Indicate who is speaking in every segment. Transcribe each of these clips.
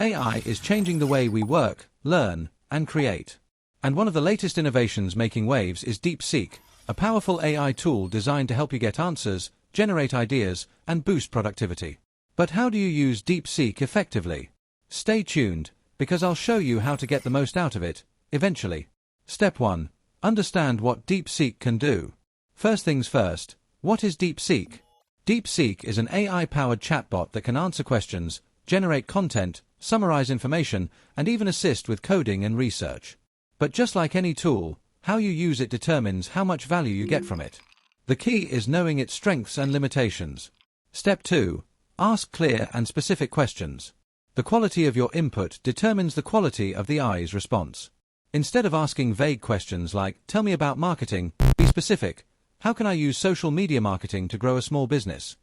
Speaker 1: AI is changing the way we work, learn, and create. And one of the latest innovations making waves is Deepseek, a powerful AI tool designed to help you get answers, generate ideas, and boost productivity. But how do you use Deepseek effectively? Stay tuned, because I'll show you how to get the most out of it, eventually. Step 1. Understand what Deepseek can do. First things first, what is Deepseek? Deepseek is an AI-powered chatbot that can answer questions, generate content, summarize information, and even assist with coding and research. But just like any tool, how you use it determines how much value you get from it. The key is knowing its strengths and limitations. Step 2. Ask clear and specific questions. The quality of your input determines the quality of the AI's response. Instead of asking vague questions like, "Tell me about marketing," be specific. How can I use social media marketing to grow a small business?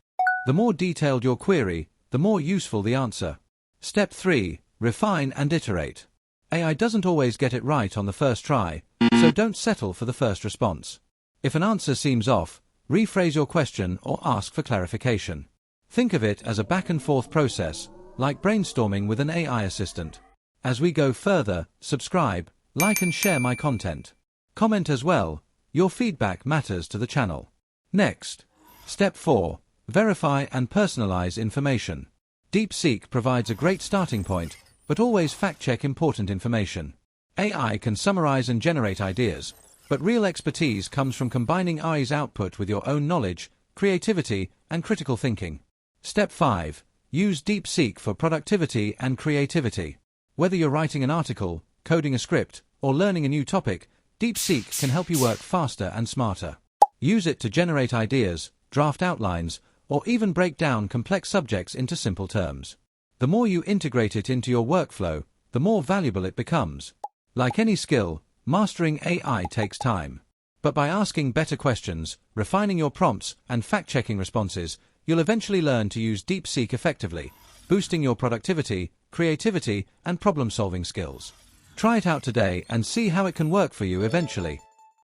Speaker 1: The more detailed your query, the more useful the answer. Step 3. Refine and iterate. AI doesn't always get it right on the first try, so don't settle for the first response. If an answer seems off, rephrase your question or ask for clarification. Think of it as a back-and-forth process, like brainstorming with an AI assistant. As we go further, subscribe, like and share my content. Comment as well. Your feedback matters to the channel. Next. Step 4. Verify and personalize information. Deepseek provides a great starting point, but always fact-check important information. AI can summarize and generate ideas, but real expertise comes from combining AI's output with your own knowledge, creativity, and critical thinking. Step 5. Use Deepseek for productivity and creativity. Whether you're writing an article, coding a script, or learning a new topic, Deepseek can help you work faster and smarter. Use it to generate ideas, draft outlines, or even break down complex subjects into simple terms. The more you integrate it into your workflow, the more valuable it becomes. Like any skill, mastering AI takes time. But by asking better questions, refining your prompts, and fact-checking responses, you'll eventually learn to use Deepseek effectively, boosting your productivity, creativity, and problem-solving skills. Try it out today and see how it can work for you eventually.